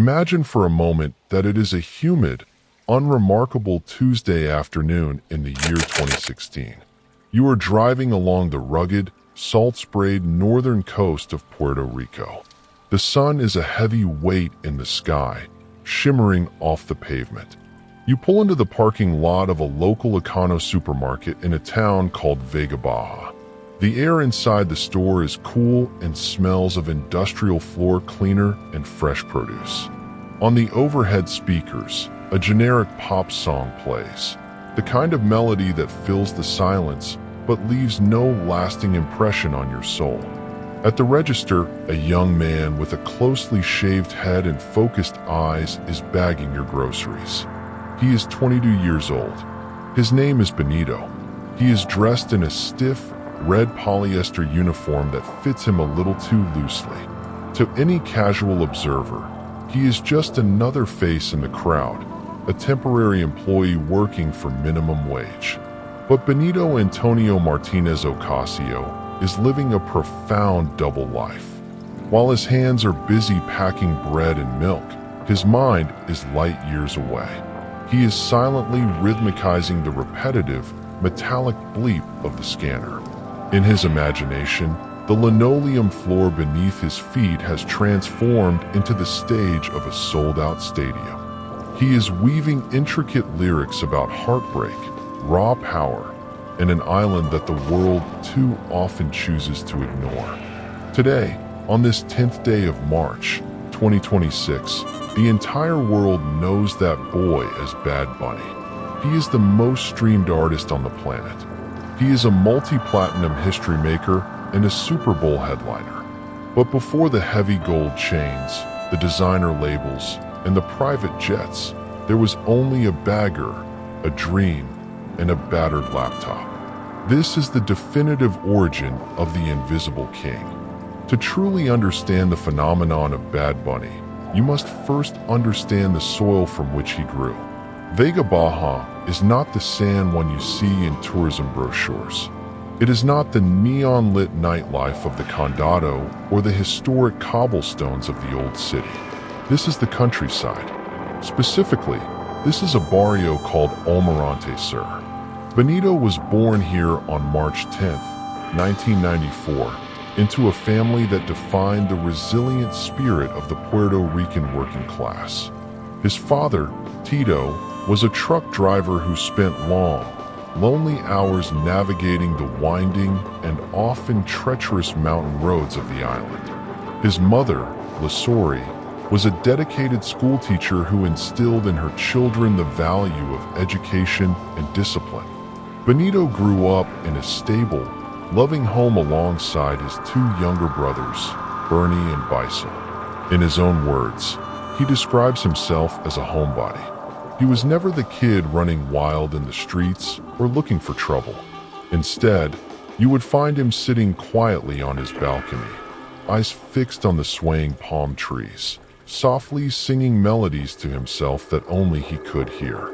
Imagine for a moment that it is a humid, unremarkable Tuesday afternoon in the year 2016. You are driving along the rugged, salt-sprayed northern coast of Puerto Rico. The sun is a heavy weight in the sky, shimmering off the pavement. You pull into the parking lot of a local Econo Supermarket in a town called Vega Baja. The air inside the store is cool and smells of industrial floor cleaner and fresh produce. On the overhead speakers, a generic pop song plays, the kind of melody that fills the silence but leaves no lasting impression on your soul. At the register, a young man with a closely shaved head and focused eyes is bagging your groceries. He is 22 years old. His name is Benito. He is dressed in a stiff, red polyester uniform that fits him a little too loosely. To any casual observer, he is just another face in the crowd, a temporary employee working for minimum wage. But Benito Antonio Martínez Ocasio is living a profound double life. While his hands are busy packing bread and milk, his mind is light years away. He is silently rhythmicizing the repetitive, metallic bleep of the scanner. In his imagination, the linoleum floor beneath his feet has transformed into the stage of a sold-out stadium. He is weaving intricate lyrics about heartbreak, raw power, and an island that the world too often chooses to ignore. Today, on this 10th day of March, 2026, the entire world knows that boy as Bad Bunny. He is the most streamed artist on the planet. He is a multi-platinum history maker and a Super Bowl headliner. But before the heavy gold chains, the designer labels, and the private jets, there was only a bagger, a dream, and a battered laptop. This is the definitive origin of the Invisible King. To truly understand the phenomenon of Bad Bunny, you must first understand the soil from which he grew. Vega Baja is not the sand one you see in tourism brochures. It is not the neon-lit nightlife of the Condado or the historic cobblestones of the old city. This is the countryside. Specifically, this is a barrio called Almirante Sur. Benito was born here on March 10, 1994, into a family that defined the resilient spirit of the Puerto Rican working class. His father, Tito, was a truck driver who spent long, lonely hours navigating the winding and often treacherous mountain roads of the island. His mother, Lesori, was a dedicated schoolteacher who instilled in her children the value of education and discipline. Benito grew up in a stable, loving home alongside his two younger brothers, Bernie and Bison. In his own words, he describes himself as a homebody. He was never the kid running wild in the streets or looking for trouble. Instead, you would find him sitting quietly on his balcony, eyes fixed on the swaying palm trees, softly singing melodies to himself that only he could hear.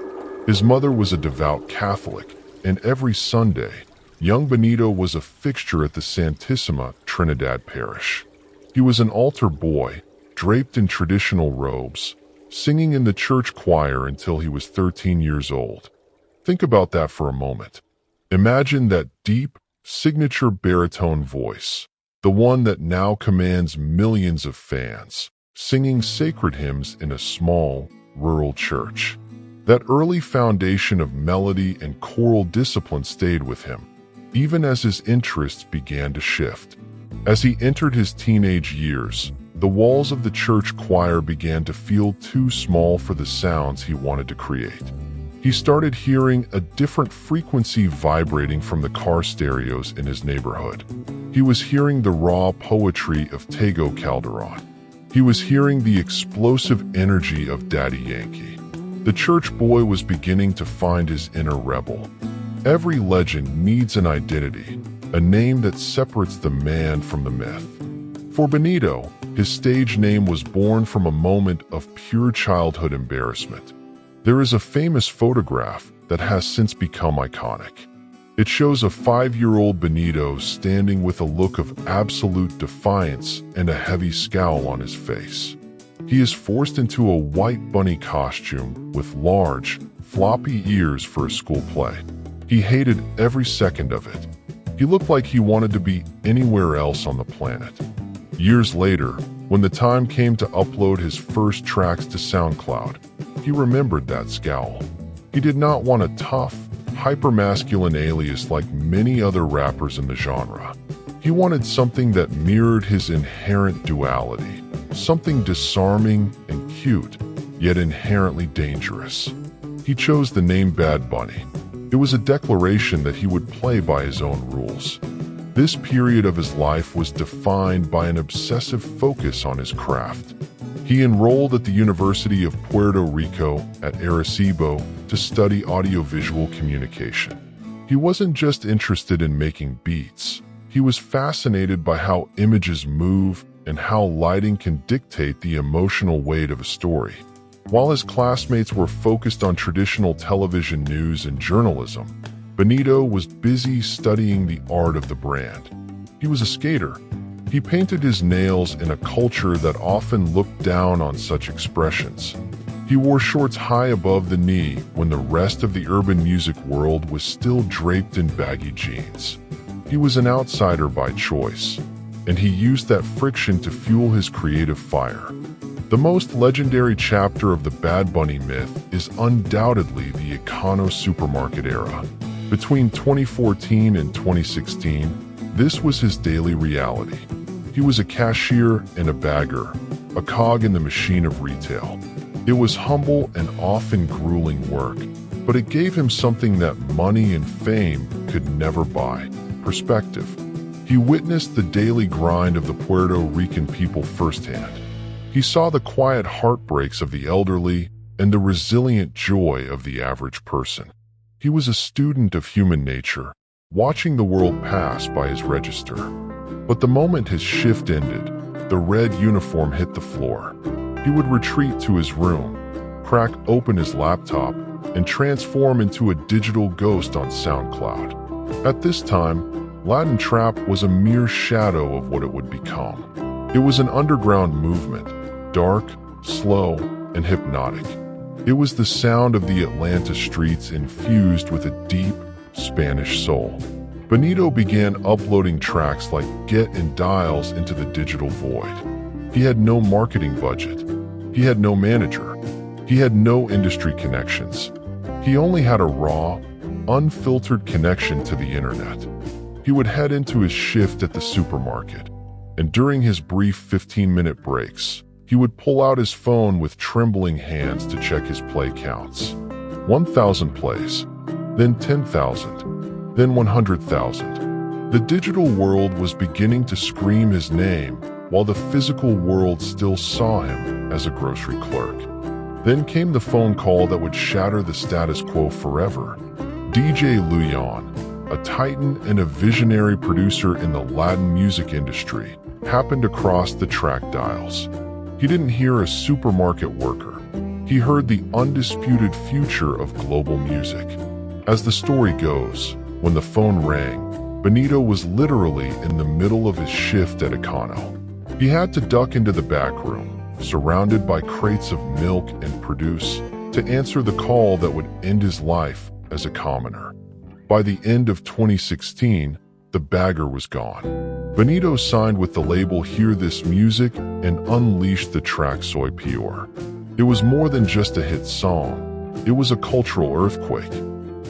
His mother was a devout Catholic, and every Sunday, young Benito was a fixture at the Santissima Trinidad Parish. He was an altar boy, draped in traditional robes, singing in the church choir until he was 13 years old. Think about that for a moment. Imagine that deep, signature baritone voice, the one that now commands millions of fans, singing sacred hymns in a small, rural church. That early foundation of melody and choral discipline stayed with him, even as his interests began to shift. As he entered his teenage years, the walls of the church choir began to feel too small for the sounds he wanted to create. He started hearing a different frequency vibrating from the car stereos in his neighborhood. He was hearing the raw poetry of Tego Calderon. He was hearing the explosive energy of Daddy Yankee. The church boy was beginning to find his inner rebel. Every legend needs an identity, a name that separates the man from the myth. For Benito, his stage name was born from a moment of pure childhood embarrassment. There is a famous photograph that has since become iconic. It shows a 5-year-old Benito standing with a look of absolute defiance and a heavy scowl on his face. He is forced into a white bunny costume with large, floppy ears for a school play. He hated every second of it. He looked like he wanted to be anywhere else on the planet. Years later, when the time came to upload his first tracks to SoundCloud, he remembered that scowl. He did not want a tough, hypermasculine alias like many other rappers in the genre. He wanted something that mirrored his inherent duality, something disarming and cute, yet inherently dangerous. He chose the name Bad Bunny. It was a declaration that he would play by his own rules. This period of his life was defined by an obsessive focus on his craft. He enrolled at the University of Puerto Rico at Arecibo to study audiovisual communication. He wasn't just interested in making beats. He was fascinated by how images move and how lighting can dictate the emotional weight of a story. While his classmates were focused on traditional television news and journalism, Benito was busy studying the art of the brand. He was a skater. He painted his nails in a culture that often looked down on such expressions. He wore shorts high above the knee when the rest of the urban music world was still draped in baggy jeans. He was an outsider by choice, and he used that friction to fuel his creative fire. The most legendary chapter of the Bad Bunny myth is undoubtedly the Econo Supermarket era. Between 2014 and 2016, this was his daily reality. He was a cashier and a bagger, a cog in the machine of retail. It was humble and often grueling work, but it gave him something that money and fame could never buy: perspective. He witnessed the daily grind of the Puerto Rican people firsthand. He saw the quiet heartbreaks of the elderly and the resilient joy of the average person. He was a student of human nature, watching the world pass by his register. But the moment his shift ended, the red uniform hit the floor. He would retreat to his room, crack open his laptop, and transform into a digital ghost on SoundCloud. At this time, Latin trap was a mere shadow of what it would become. It was an underground movement, dark, slow, and hypnotic. It was the sound of the Atlanta streets infused with a deep, Spanish soul. Benito began uploading tracks like Get and Dials into the digital void. He had no marketing budget. He had no manager. He had no industry connections. He only had a raw, unfiltered connection to the internet. He would head into his shift at the supermarket, and during his brief 15-minute breaks, he would pull out his phone with trembling hands to check his play counts. 1,000 plays, then 10,000, then 100,000. The digital world was beginning to scream his name, while the physical world still saw him as a grocery clerk. Then came the phone call that would shatter the status quo forever. DJ Luyan, a titan and a visionary producer in the Latin music industry, happened across the track dials. He didn't hear a supermarket worker. He heard the undisputed future of global music. As the story goes, when the phone rang, Benito was literally in the middle of his shift at Econo. He had to duck into the back room, surrounded by crates of milk and produce, to answer the call that would end his life as a commoner. By the end of 2016, the bagger was gone. Benito signed with the label Hear This Music and unleashed the track Soy Peor. It was more than just a hit song. It was a cultural earthquake.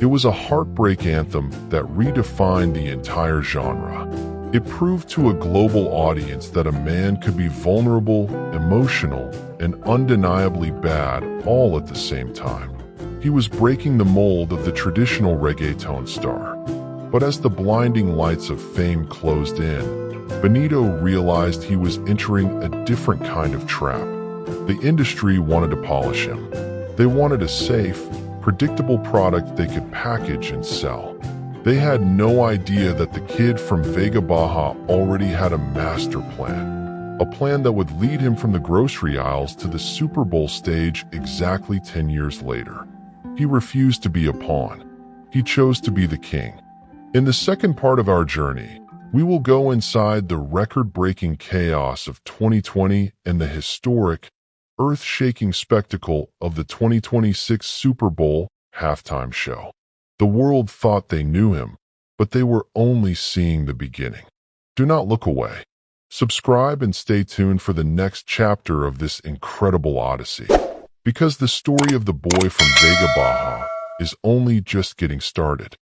It was a heartbreak anthem that redefined the entire genre. It proved to a global audience that a man could be vulnerable, emotional, and undeniably bad all at the same time. He was breaking the mold of the traditional reggaeton star. But as the blinding lights of fame closed in, Benito realized he was entering a different kind of trap. The industry wanted to polish him. They wanted a safe, predictable product they could package and sell. They had no idea that the kid from Vega Baja already had a master plan. A plan that would lead him from the grocery aisles to the Super Bowl stage exactly 10 years later. He refused to be a pawn. He chose to be the king. In the second part of our journey, we will go inside the record-breaking chaos of 2020 and the historic, earth-shaking spectacle of the 2026 Super Bowl halftime show. The world thought they knew him, but they were only seeing the beginning. Do not look away. Subscribe and stay tuned for the next chapter of this incredible odyssey. Because the story of the boy from Vega Baja is only just getting started.